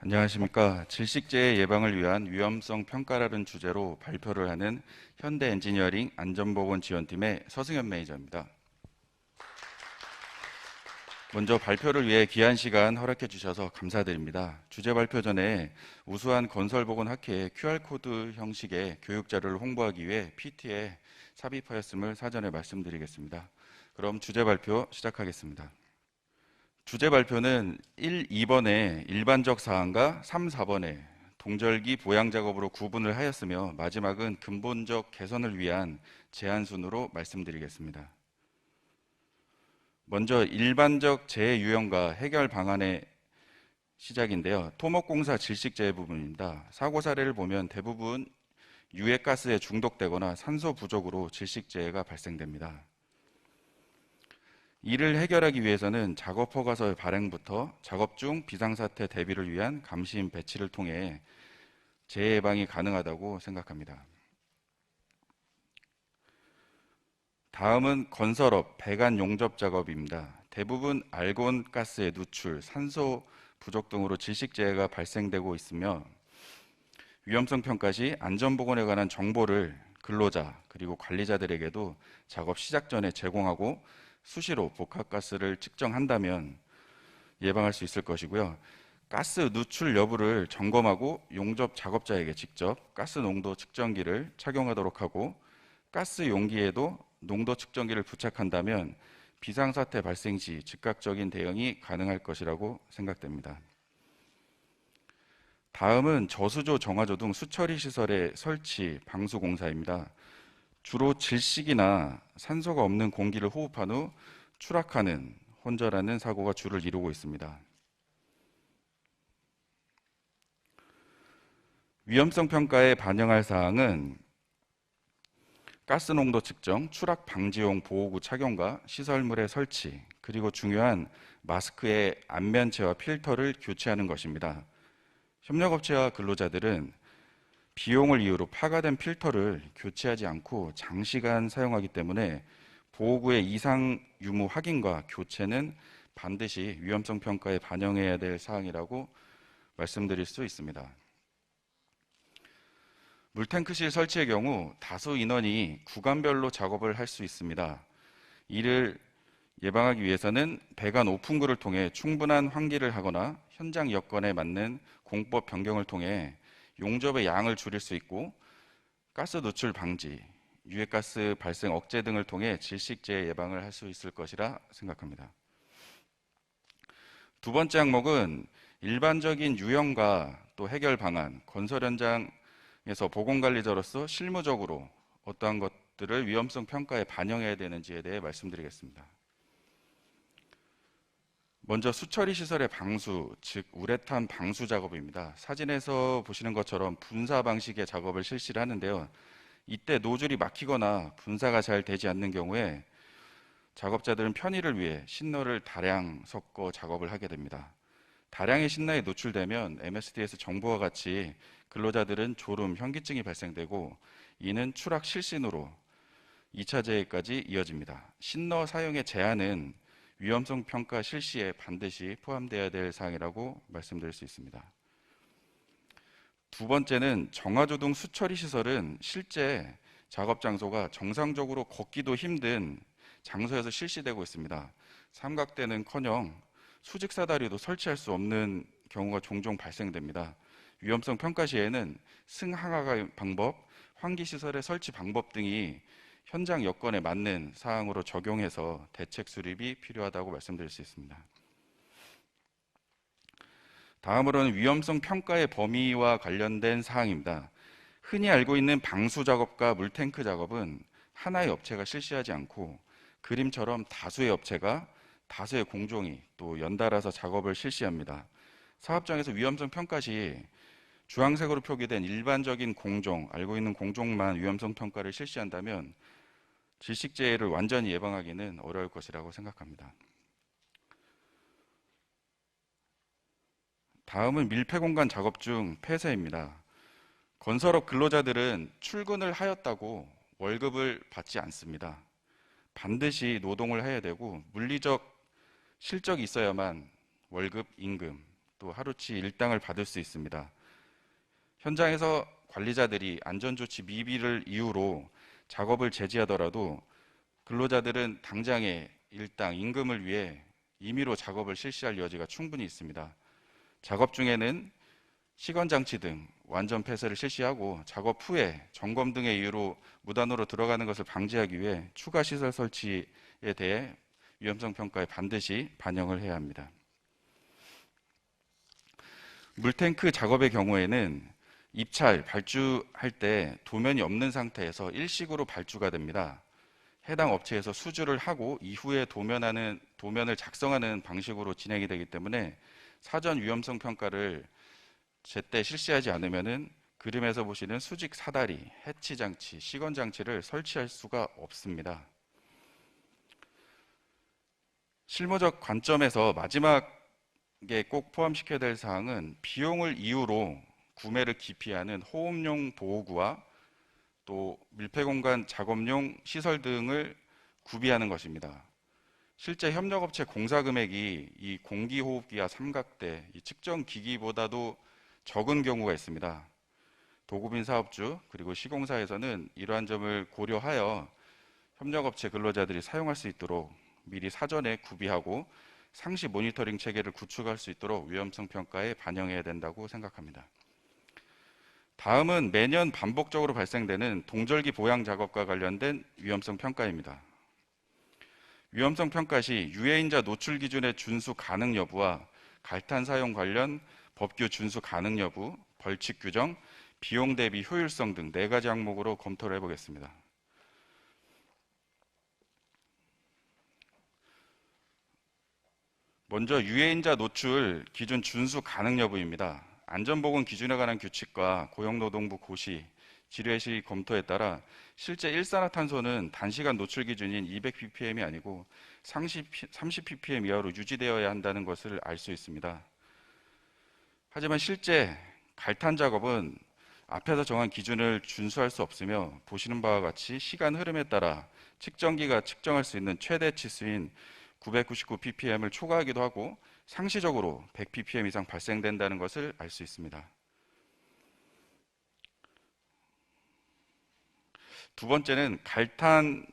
안녕하십니까. 질식재해 예방을 위한 위험성 평가라는 주제로 발표를 하는 현대엔지니어링 안전보건지원팀의 서승현 매니저입니다. 먼저 발표를 위해 귀한 시간 허락해 주셔서 감사드립니다. 주제 발표 전에 우수한 건설보건학회의 QR코드 형식의 교육자료를 홍보하기 위해 PT에 삽입하였음을 사전에 말씀드리겠습니다. 그럼 주제 발표 시작하겠습니다. 주제 발표는 1, 2번의 일반적 사항과 3, 4번의 동절기 보양 작업으로 구분을 하였으며 마지막은 근본적 개선을 위한 제안 순으로 말씀드리겠습니다. 먼저 일반적 재해 유형과 해결 방안의 시작인데요. 토목공사 질식재해 부분입니다. 사고 사례를 보면 대부분 유해가스에 중독되거나 산소 부족으로 질식재해가 발생됩니다. 이를 해결하기 위해서는 작업 허가서 발행부터 작업 중 비상사태 대비를 위한 감시인 배치를 통해 재해 예방이 가능하다고 생각합니다. 다음은 건설업 배관 용접 작업입니다. 대부분 알곤 가스의 누출, 산소 부족 등으로 질식재해가 발생되고 있으며 위험성 평가 시 안전보건에 관한 정보를 근로자 그리고 관리자들에게도 작업 시작 전에 제공하고 수시로 복합가스를 측정한다면 예방할 수 있을 것이고요. 가스 누출 여부를 점검하고 용접 작업자에게 직접 가스 농도 측정기를 착용하도록 하고 가스 용기에도 농도 측정기를 부착한다면 비상사태 발생 시 즉각적인 대응이 가능할 것이라고 생각됩니다. 다음은 저수조, 정화조 등 수처리 시설의 설치, 방수 공사입니다. 주로 질식이나 산소가 없는 공기를 호흡한 후 추락하는, 혼절하는 사고가 주를 이루고 있습니다. 위험성 평가에 반영할 사항은 가스 농도 측정, 추락 방지용 보호구 착용과 시설물의 설치, 그리고 중요한 마스크의 안면체와 필터를 교체하는 것입니다. 협력업체와 근로자들은 비용을 이유로 파가된 필터를 교체하지 않고 장시간 사용하기 때문에 보호구의 이상 유무 확인과 교체는 반드시 위험성 평가에 반영해야 될 사항이라고 말씀드릴 수 있습니다. 물탱크실 설치의 경우 다수 인원이 구간별로 작업을 할 수 있습니다. 이를 예방하기 위해서는 배관 오픈구를 통해 충분한 환기를 하거나 현장 여건에 맞는 공법 변경을 통해 용접의 양을 줄일 수 있고 가스 누출 방지, 유해가스 발생 억제 등을 통해 질식재해 예방을 할 수 있을 것이라 생각합니다. 두 번째 항목은 일반적인 유형과 또 해결 방안, 건설 현장에서 보건관리자로서 실무적으로 어떠한 것들을 위험성 평가에 반영해야 되는지에 대해 말씀드리겠습니다. 먼저 수처리 시설의 방수, 즉 우레탄 방수 작업입니다. 사진에서 보시는 것처럼 분사 방식의 작업을 실시를 하는데요. 이때 노즐이 막히거나 분사가 잘 되지 않는 경우에 작업자들은 편의를 위해 신너를 다량 섞어 작업을 하게 됩니다. 다량의 신너에 노출되면 MSD에서 정보와 같이 근로자들은 졸음, 현기증이 발생되고 이는 추락 실신으로 2차 재해까지 이어집니다. 신너 사용의 제한은 위험성 평가 실시에 반드시 포함되어야 될 사항이라고 말씀드릴 수 있습니다. 두 번째는 정화조 등 수처리 시설은 실제 작업 장소가 정상적으로 걷기도 힘든 장소에서 실시되고 있습니다. 삼각대는커녕 수직 사다리도 설치할 수 없는 경우가 종종 발생됩니다. 위험성 평가 시에는 승하가 방법, 환기 시설의 설치 방법 등이 현장 여건에 맞는 사항으로 적용해서 대책 수립이 필요하다고 말씀드릴 수 있습니다. 다음으로는 위험성 평가의 범위와 관련된 사항입니다. 흔히 알고 있는 방수 작업과 물탱크 작업은 하나의 업체가 실시하지 않고 그림처럼 다수의 업체가 다수의 공종이 또 연달아서 작업을 실시합니다. 사업장에서 위험성 평가 시 주황색으로 표기된 일반적인 공종, 알고 있는 공종만 위험성 평가를 실시한다면 질식재해를 완전히 예방하기는 어려울 것이라고 생각합니다. 다음은 밀폐공간 작업 중 폐쇄입니다. 건설업 근로자들은 출근을 하였다고 월급을 받지 않습니다. 반드시 노동을 해야 되고 물리적 실적이 있어야만 월급, 임금, 또 하루치 일당을 받을 수 있습니다. 현장에서 관리자들이 안전조치 미비를 이유로 작업을 제지하더라도 근로자들은 당장의 일당, 임금을 위해 임의로 작업을 실시할 여지가 충분히 있습니다. 작업 중에는 시건장치 등 완전 폐쇄를 실시하고 작업 후에 점검 등의 이유로 무단으로 들어가는 것을 방지하기 위해 추가 시설 설치에 대해 위험성 평가에 반드시 반영을 해야 합니다. 물탱크 작업의 경우에는 입찰, 발주할 때 도면이 없는 상태에서 일식으로 발주가 됩니다. 해당 업체에서 수주를 하고 이후에 도면을 작성하는 방식으로 진행이 되기 때문에 사전 위험성 평가를 제때 실시하지 않으면은 그림에서 보시는 수직 사다리, 해치 장치, 시건 장치를 설치할 수가 없습니다. 실무적 관점에서 마지막에 꼭 포함시켜야 될 사항은 비용을 이유로 구매를 기피하는 호흡용 보호구와 또 밀폐공간 작업용 시설 등을 구비하는 것입니다. 실제 협력업체 공사 금액이 이 공기호흡기와 삼각대, 이 측정 기기보다도 적은 경우가 있습니다. 도급인 사업주 그리고 시공사에서는 이러한 점을 고려하여 협력업체 근로자들이 사용할 수 있도록 미리 사전에 구비하고 상시 모니터링 체계를 구축할 수 있도록 위험성 평가에 반영해야 된다고 생각합니다. 다음은 매년 반복적으로 발생되는 동절기 보양 작업과 관련된 위험성 평가입니다. 위험성 평가 시 유해인자 노출 기준의 준수 가능 여부와 갈탄 사용 관련 법규 준수 가능 여부, 벌칙 규정, 비용 대비 효율성 등 4가지 항목으로 검토를 해보겠습니다. 먼저 유해인자 노출 기준 준수 가능 여부입니다. 안전보건 기준에 관한 규칙과 고용노동부 고시, 지뢰시 검토에 따라 실제 일산화탄소는 단시간 노출 기준인 200ppm이 아니고 30ppm 이하로 유지되어야 한다는 것을 알 수 있습니다. 하지만 실제 갈탄 작업은 앞에서 정한 기준을 준수할 수 없으며 보시는 바와 같이 시간 흐름에 따라 측정기가 측정할 수 있는 최대 치수인 999ppm을 초과하기도 하고 상시적으로 100ppm 이상 발생된다는 것을 알 수 있습니다. 두 번째는 갈탄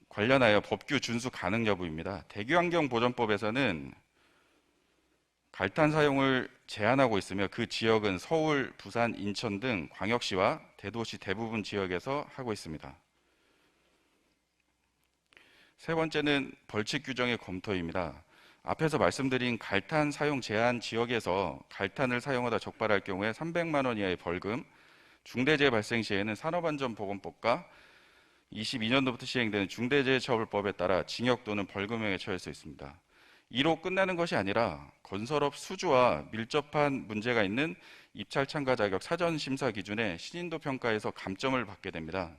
관련하여 법규 준수 가능 여부입니다. 대기환경보전법에서는 갈탄 사용을 제한하고 있으며 그 지역은 서울, 부산, 인천 등 광역시와 대도시 대부분 지역에서 하고 있습니다. 세 번째는 벌칙 규정의 검토입니다. 앞에서 말씀드린 갈탄 사용 제한 지역에서 갈탄을 사용하다 적발할 경우에 300만 원 이하의 벌금, 중대재해 발생 시에는 산업안전보건법과 22년도부터 시행되는 중대재해처벌법에 따라 징역 또는 벌금형에 처할 수 있습니다. 이로 끝나는 것이 아니라 건설업 수주와 밀접한 문제가 있는 입찰 참가 자격 사전 심사 기준에 신인도 평가에서 감점을 받게 됩니다.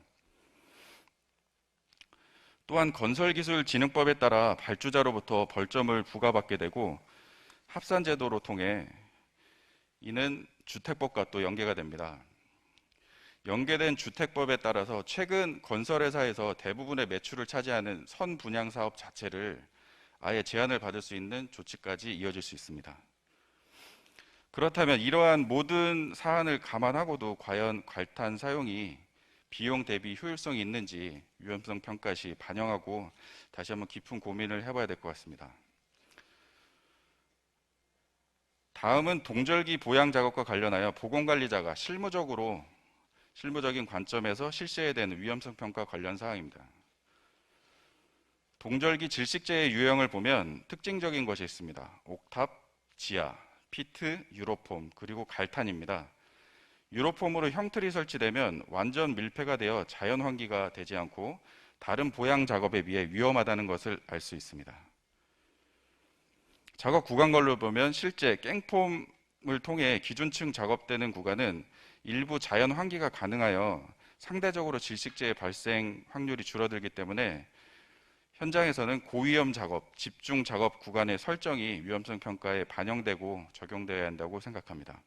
또한 건설기술진흥법에 따라 발주자로부터 벌점을 부과받게 되고 합산제도로 통해 이는 주택법과 또 연계가 됩니다. 연계된 주택법에 따라서 최근 건설회사에서 대부분의 매출을 차지하는 선분양 사업 자체를 아예 제한을 받을 수 있는 조치까지 이어질 수 있습니다. 그렇다면 이러한 모든 사안을 감안하고도 과연 갈탄 사용이 비용 대비 효율성이 있는지 위험성 평가 시 반영하고 다시 한번 깊은 고민을 해봐야 될 것 같습니다. 다음은 동절기 보양 작업과 관련하여 보건관리자가 실무적인 관점에서 실시해야 되는 위험성 평가 관련 사항입니다. 동절기 질식제의 유형을 보면 특징적인 것이 있습니다. 옥탑, 지하, 피트, 유로폼, 그리고 갈탄입니다. 유로폼으로 형틀이 설치되면 완전 밀폐가 되어 자연 환기가 되지 않고 다른 보양 작업에 비해 위험하다는 것을 알 수 있습니다. 작업 구간별로 보면 실제 깽폼을 통해 기준층 작업되는 구간은 일부 자연 환기가 가능하여 상대적으로 질식제의 발생 확률이 줄어들기 때문에 현장에서는 고위험 작업, 집중 작업 구간의 설정이 위험성 평가에 반영되고 적용되어야 한다고 생각합니다.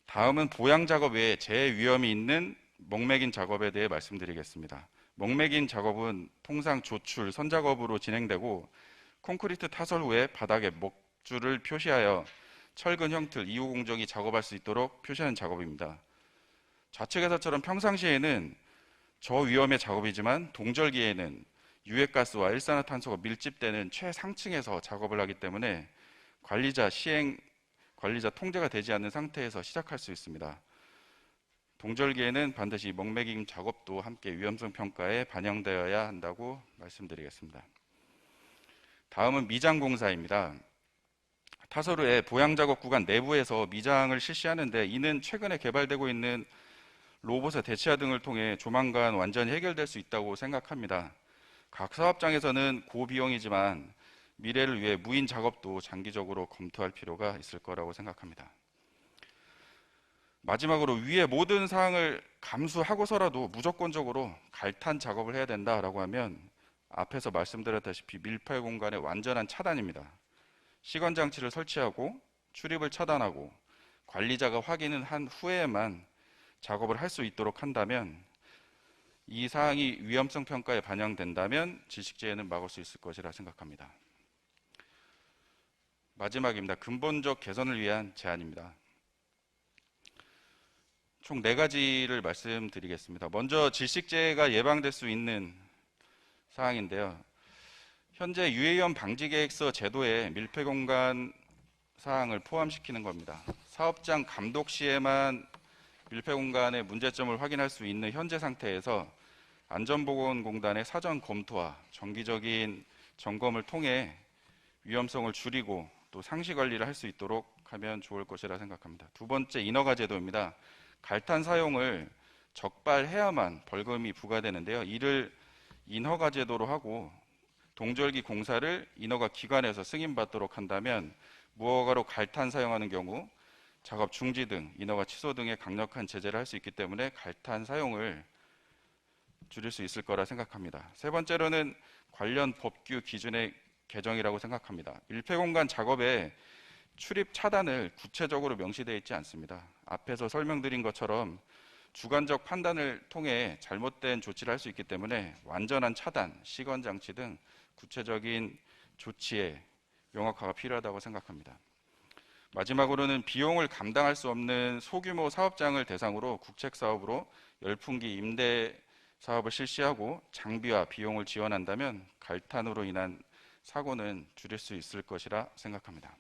다음은 보양 작업 외에 재위험이 있는 먹매긴 작업에 대해 말씀드리겠습니다. 먹매긴 작업은 통상 조출, 선작업으로 진행되고 콘크리트 타설 후에 바닥에 줄을 표시하여 철근 형틀 이후 공정이 작업할 수 있도록 표시하는 작업입니다. 좌측 해설처럼 평상시에는 저위험의 작업이지만 동절기에는 유해가스와 일산화탄소가 밀집되는 최상층에서 작업을 하기 때문에 관리자 통제가 되지 않는 상태에서 시작할 수 있습니다. 동절기에는 반드시 먹매김 작업도 함께 위험성 평가에 반영되어야 한다고 말씀드리겠습니다. 다음은 미장 공사입니다. 타설후에 보양 작업 구간 내부에서 미장을 실시하는데 이는 최근에 개발되고 있는 로봇의 대체화 등을 통해 조만간 완전히 해결될 수 있다고 생각합니다. 각 사업장에서는 고비용이지만 미래를 위해 무인 작업도 장기적으로 검토할 필요가 있을 거라고 생각합니다. 마지막으로 위의 모든 사항을 감수하고서라도 무조건적으로 갈탄 작업을 해야 된다라고 하면 앞에서 말씀드렸다시피 밀폐 공간의 완전한 차단입니다. 시건 장치를 설치하고 출입을 차단하고 관리자가 확인을 한 후에만 작업을 할 수 있도록 한다면 이 사항이 위험성 평가에 반영된다면 질식재해는 막을 수 있을 것이라 생각합니다. 마지막입니다. 근본적 개선을 위한 제안입니다. 총 4가지를 말씀드리겠습니다. 먼저 질식재해가 예방될 수 있는 사항인데요. 현재 유해위험 방지계획서 제도에 밀폐공간 사항을 포함시키는 겁니다. 사업장 감독 시에만 밀폐공간의 문제점을 확인할 수 있는 현재 상태에서 안전보건공단의 사전 검토와 정기적인 점검을 통해 위험성을 줄이고 또 상시 관리를 할 수 있도록 하면 좋을 것이라 생각합니다. 두 번째, 인허가 제도입니다. 갈탄 사용을 적발해야만 벌금이 부과되는데요. 이를 인허가 제도로 하고 동절기 공사를 인허가 기관에서 승인받도록 한다면 무허가로 갈탄 사용하는 경우 작업 중지 등 인허가 취소 등의 강력한 제재를 할 수 있기 때문에 갈탄 사용을 줄일 수 있을 거라 생각합니다. 세 번째로는 관련 법규 기준의 개정이라고 생각합니다. 밀폐공간 작업에 출입 차단을 구체적으로 명시되어 있지 않습니다. 앞에서 설명드린 것처럼 주관적 판단을 통해 잘못된 조치를 할 수 있기 때문에 완전한 차단, 시건 장치 등 구체적인 조치의 명확화가 필요하다고 생각합니다. 마지막으로는 비용을 감당할 수 없는 소규모 사업장을 대상으로 국책 사업으로 열풍기 임대 사업을 실시하고 장비와 비용을 지원한다면 갈탄으로 인한 사고는 줄일 수 있을 것이라 생각합니다.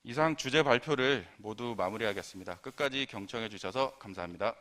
이상 주제 발표를 모두 마무리하겠습니다. 끝까지 경청해 주셔서 감사합니다.